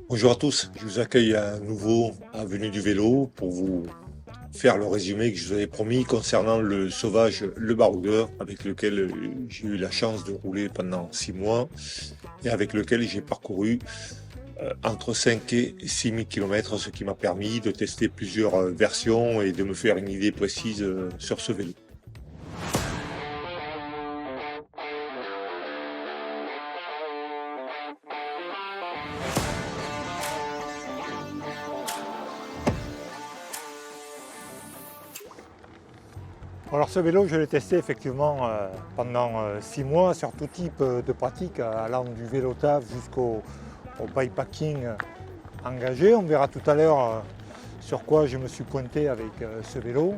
Bonjour à tous, je vous accueille à nouveau à Avenue du Vélo pour vous faire le résumé que je vous avais promis concernant le sauvage, le baroudeur, avec lequel j'ai eu la chance de rouler pendant 6 mois et avec lequel j'ai parcouru entre 5 et 6 000 km, ce qui m'a permis de tester plusieurs versions et de me faire une idée précise sur ce vélo. Alors ce vélo, je l'ai testé effectivement pendant 6 mois sur tout type de pratique, allant du vélo taf jusqu'au bikepacking engagé. On verra tout à l'heure sur quoi je me suis pointé avec ce vélo.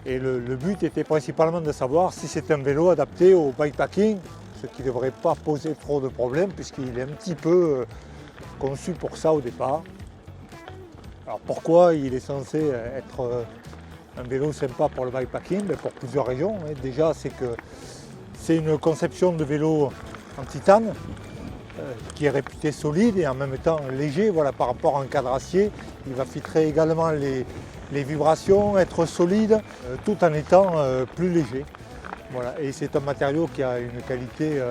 Et le but était principalement de savoir si c'est un vélo adapté au bikepacking, ce qui ne devrait pas poser trop de problèmes puisqu'il est un petit peu conçu pour ça au départ. Alors pourquoi il est censé être un vélo sympa pour le bikepacking? Pour plusieurs raisons. Déjà, c'est que c'est une conception de vélo en titane qui est réputé solide et en même temps léger. Voilà, par rapport à un cadre acier, il va filtrer également les vibrations, être solide tout en étant plus léger. Voilà. Et c'est un matériau qui a une qualité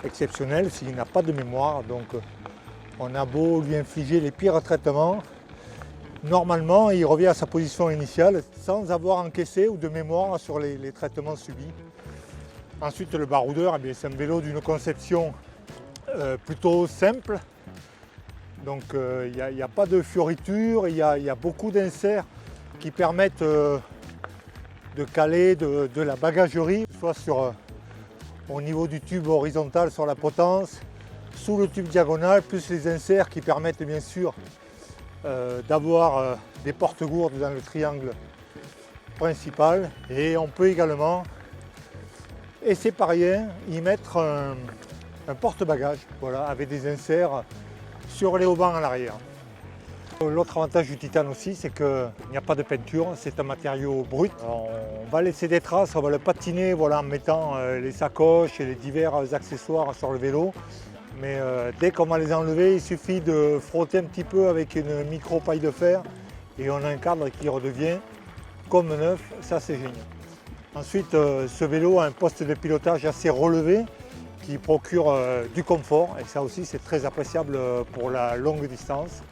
exceptionnelle s'il n'a pas de mémoire. Donc on a beau lui infliger les pires traitements, normalement, il revient à sa position initiale sans avoir encaissé ou de mémoire sur les traitements subis. Ensuite, le baroudeur, c'est un vélo d'une conception plutôt simple. Donc, il n'y a pas de fioritures, il y a beaucoup d'inserts qui permettent de caler de la bagagerie, soit au niveau du tube horizontal sur la potence, sous le tube diagonal, plus les inserts qui permettent bien sûr d'avoir des porte-gourdes dans le triangle principal, et on peut également, et c'est pas rien, y mettre un porte-bagages, voilà, avec des inserts sur les haubans à l'arrière. L'autre avantage du titane aussi, c'est qu'il n'y a pas de peinture, c'est un matériau brut. On va laisser des traces, on va le patiner, voilà, en mettant les sacoches et les divers accessoires sur le vélo. Mais dès qu'on va les enlever, il suffit de frotter un petit peu avec une micro paille de fer et on a un cadre qui redevient comme neuf, ça c'est génial. Ensuite, ce vélo a un poste de pilotage assez relevé qui procure du confort, et ça aussi c'est très appréciable pour la longue distance.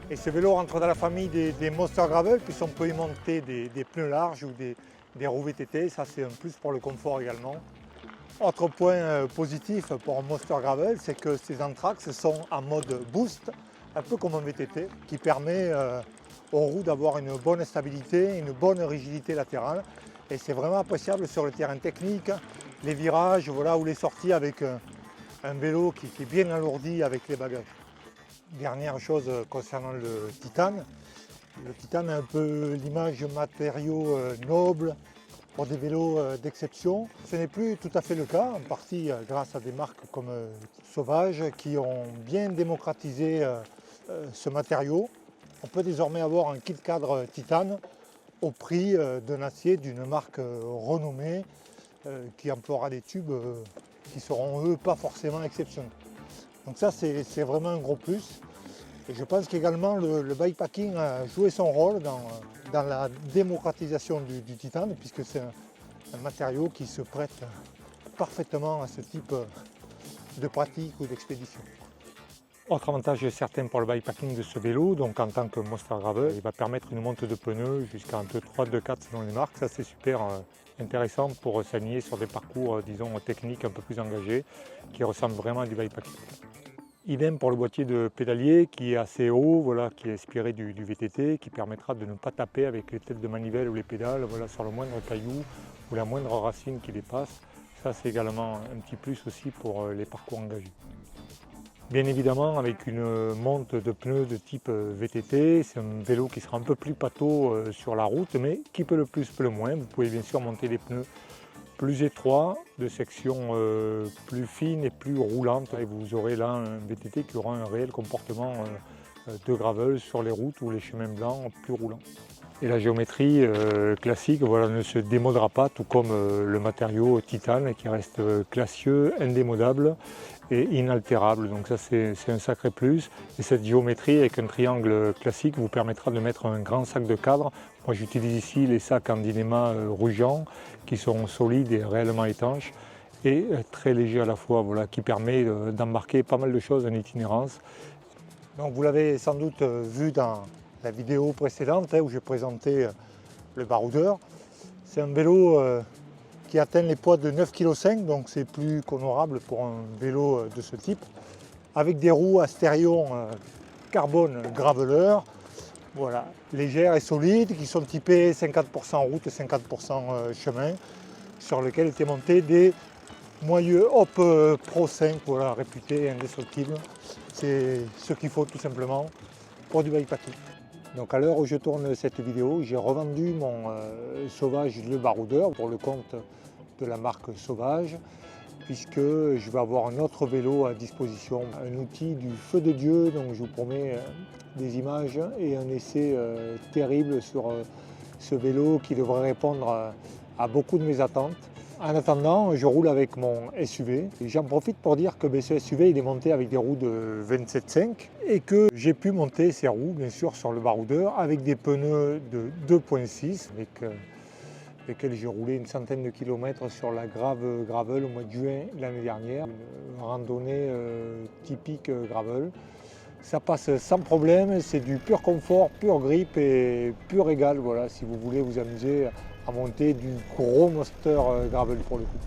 Et ce vélo rentre dans la famille des Monster Gravel, puisqu'on peut y monter des pneus larges ou des roues VTT, ça c'est un plus pour le confort également. Autre point positif pour un Monster Gravel, c'est que ces Anthrax sont en mode boost, un peu comme un VTT, qui permet aux roues d'avoir une bonne stabilité, une bonne rigidité latérale. Et c'est vraiment appréciable sur le terrain technique, les virages, voilà, ou les sorties avec un vélo qui est bien alourdi avec les bagages. Dernière chose concernant le titane. Le titane a un peu l'image matériau noble, pour des vélos d'exception. Ce n'est plus tout à fait le cas, en partie grâce à des marques comme Sauvage qui ont bien démocratisé ce matériau. On peut désormais avoir un kit cadre titane au prix d'un acier d'une marque renommée qui emploiera des tubes qui seront eux pas forcément exceptionnels. Donc ça c'est vraiment un gros plus. Et je pense qu'également le bikepacking a joué son rôle dans la démocratisation du titane, puisque c'est un matériau qui se prête parfaitement à ce type de pratique ou d'expédition. Autre avantage certain pour le bikepacking de ce vélo, donc en tant que Monster Gravel, il va permettre une monte de pneus jusqu'à entre 3 et 4 selon les marques. Ça c'est super intéressant pour s'aligner sur des parcours disons techniques un peu plus engagés qui ressemblent vraiment à du bikepacking. Idem pour le boîtier de pédalier qui est assez haut, voilà, qui est inspiré du VTT, qui permettra de ne pas taper avec les têtes de manivelle ou les pédales voilà, sur le moindre caillou ou la moindre racine qui dépasse. Ça c'est également un petit plus aussi pour les parcours engagés. Bien évidemment avec une monte de pneus de type VTT, c'est un vélo qui sera un peu plus pâteau sur la route, mais qui peut le plus peut le moins. Vous pouvez bien sûr monter des pneus plus étroit, de section plus fine et plus roulante. Et vous aurez là un VTT qui aura un réel comportement de gravel sur les routes ou les chemins blancs plus roulants. Et la géométrie classique voilà, ne se démodera pas, tout comme le matériau titane qui reste classieux, indémodable est inaltérable, donc ça c'est un sacré plus. Et cette géométrie avec un triangle classique vous permettra de mettre un grand sac de cadre. Moi j'utilise ici les sacs en Dynéma Rougeant qui sont solides et réellement étanches et très légers à la fois, voilà, qui permet d'embarquer pas mal de choses en itinérance. Donc vous l'avez sans doute vu dans la vidéo précédente où j'ai présenté le baroudeur. C'est un vélo qui atteint les poids de 9,5 kg, donc c'est plus qu'honorable pour un vélo de ce type, avec des roues à stérion carbone graveleur, voilà, légères et solides, qui sont typées 50% route et 50% chemin, sur lesquels étaient montés des moyeux Hop Pro 5, voilà, réputés indestructibles. C'est ce qu'il faut tout simplement pour du bikepacking. Donc à l'heure où je tourne cette vidéo, j'ai revendu mon Sauvage le baroudeur pour le compte de la marque Sauvage, puisque je vais avoir un autre vélo à disposition, un outil du feu de Dieu, donc je vous promets des images et un essai terrible sur ce vélo qui devrait répondre à beaucoup de mes attentes. En attendant, je roule avec mon SUV. J'en profite pour dire que ce SUV il est monté avec des roues de 27,5 et que j'ai pu monter ces roues, bien sûr, sur le baroudeur avec des pneus de 2,6 avec lesquels j'ai roulé une centaine de kilomètres sur la gravel au mois de juin l'année dernière. Une randonnée typique gravel. Ça passe sans problème, c'est du pur confort, pur grip et pur régal. Voilà, si vous voulez vous amuser à monter du gros monster gravel pour le coup.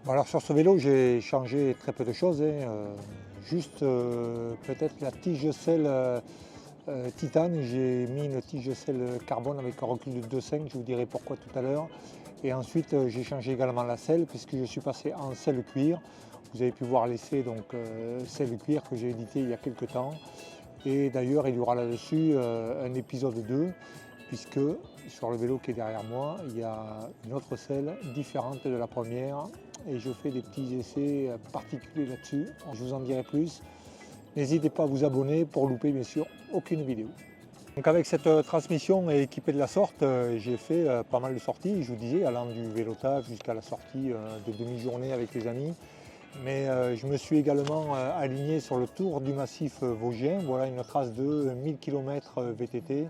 Bon, alors sur ce vélo, j'ai changé très peu de choses, juste peut-être la tige de selle titane. J'ai mis une tige de selle carbone avec un recul de 2,5, je vous dirai pourquoi tout à l'heure. Et ensuite, j'ai changé également la selle puisque je suis passé en selle cuir. Vous avez pu voir l'essai, donc selle cuir que j'ai édité il y a quelques temps. Et d'ailleurs, il y aura là-dessus un épisode 2, puisque sur le vélo qui est derrière moi, il y a une autre selle différente de la première. Et je fais des petits essais particuliers là-dessus. Je vous en dirai plus. N'hésitez pas à vous abonner pour louper bien sûr aucune vidéo. Donc avec cette transmission équipée de la sorte, j'ai fait pas mal de sorties, je vous disais, allant du vélotage jusqu'à la sortie de demi-journée avec les amis. Mais je me suis également aligné sur le tour du massif vosgien. Voilà une trace de 1000 km VTT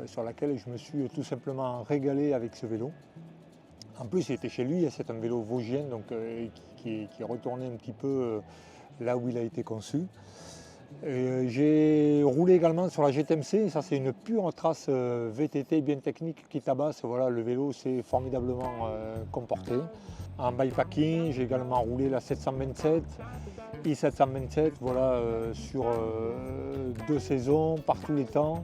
sur laquelle je me suis tout simplement régalé avec ce vélo. En plus, il était chez lui, c'est un vélo vosgien donc, qui est retourné un petit peu là où il a été conçu. J'ai roulé également sur la GTMC, ça c'est une pure trace VTT bien technique qui tabasse. Voilà, le vélo s'est formidablement comporté. En bikepacking, j'ai également roulé la 727, i727, voilà, sur 2 saisons, par tous les temps,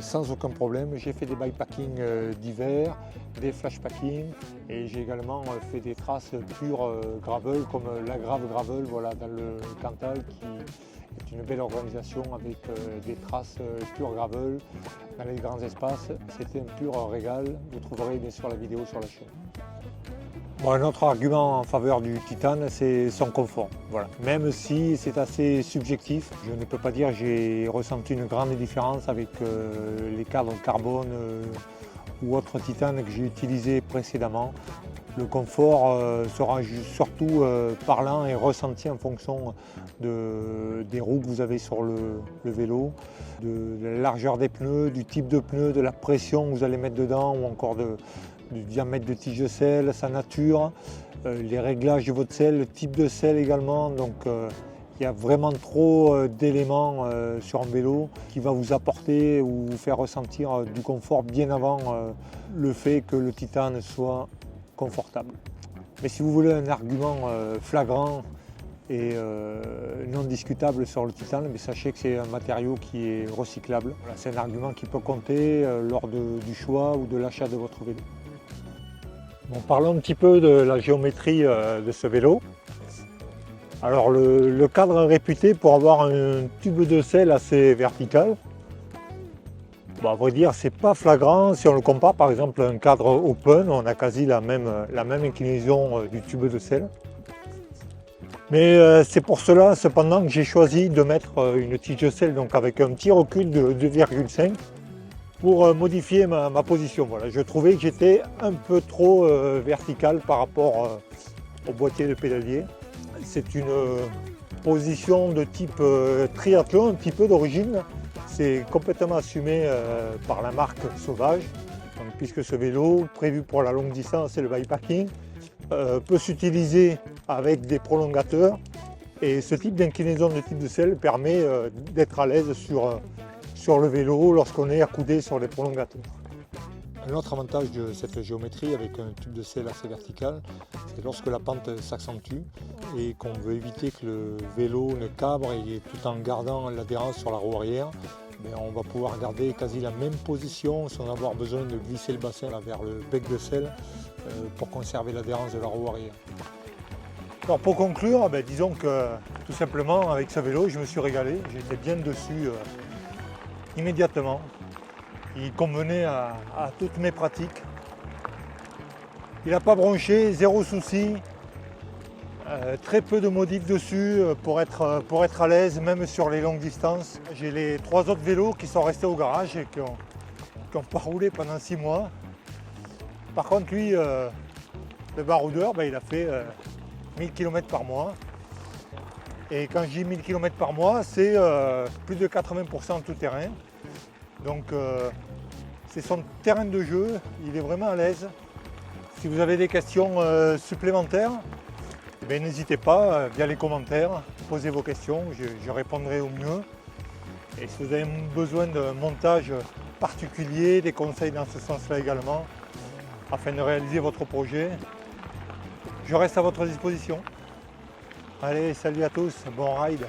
sans aucun problème. J'ai fait des bikepacking d'hiver, des flashpacking et j'ai également fait des traces pures gravel comme la Grave Gravel, voilà, dans le Cantal, qui est une belle organisation avec des traces pure gravel dans les grands espaces. C'était un pur régal. Vous trouverez bien sûr la vidéo sur la chaîne. Bon, un autre argument en faveur du titane, c'est son confort. Voilà. Même si c'est assez subjectif, je ne peux pas dire que j'ai ressenti une grande différence avec les cadres carbone ou autres titanes que j'ai utilisés précédemment. Le confort sera surtout parlant et ressenti en fonction des roues que vous avez sur le vélo, de la largeur des pneus, du type de pneu, de la pression que vous allez mettre dedans ou encore du diamètre de tige de selle, sa nature, les réglages de votre selle, le type de selle également. Donc il y a vraiment trop d'éléments sur un vélo qui va vous apporter ou vous faire ressentir du confort bien avant le fait que le titane soit confortable. Mais si vous voulez un argument flagrant et non discutable sur le titane, mais sachez que c'est un matériau qui est recyclable. Voilà, c'est un argument qui peut compter lors du choix ou de l'achat de votre vélo. Bon, parlons un petit peu de la géométrie de ce vélo. Alors le cadre est réputé pour avoir un tube de selle assez vertical. Bon, à vrai dire, c'est pas flagrant si on le compare par exemple à un cadre open, on a quasi la même inclinaison du tube de selle. Mais c'est pour cela cependant que j'ai choisi de mettre une tige de selle donc avec un petit recul de 2,5 pour modifier ma position. Voilà, je trouvais que j'étais un peu trop vertical par rapport au boîtier de pédalier. c'est une position de type triathlon, un petit peu d'origine. C'est complètement assumé par la marque Sauvage. Donc, puisque ce vélo, prévu pour la longue distance et le bikepacking, peut s'utiliser avec des prolongateurs. Et ce type d'inclinaison de type de selle permet d'être à l'aise sur le vélo lorsqu'on est accoudé sur les prolongateurs. Un autre avantage de cette géométrie avec un tube de selle assez vertical, c'est lorsque la pente s'accentue et qu'on veut éviter que le vélo ne cabre et tout en gardant l'adhérence sur la roue arrière, on va pouvoir garder quasi la même position sans avoir besoin de glisser le bassin vers le bec de selle pour conserver l'adhérence de la roue arrière. Alors pour conclure, disons que tout simplement avec ce vélo je me suis régalé, j'étais bien dessus immédiatement. Il convenait à toutes mes pratiques. Il n'a pas bronché, zéro souci. Très peu de modifs dessus pour être à l'aise, même sur les longues distances. J'ai les 3 autres vélos qui sont restés au garage et qui n'ont pas roulé pendant 6 mois. Par contre, lui, le baroudeur, il a fait 1000 km par mois. Et quand je dis 1000 km par mois, c'est plus de 80% tout terrain. Donc c'est son terrain de jeu, il est vraiment à l'aise. Si vous avez des questions supplémentaires, n'hésitez pas via les commentaires, posez vos questions, je répondrai au mieux. Et si vous avez besoin d'un montage particulier, des conseils dans ce sens-là également, afin de réaliser votre projet, je reste à votre disposition. Allez, salut à tous, bon ride!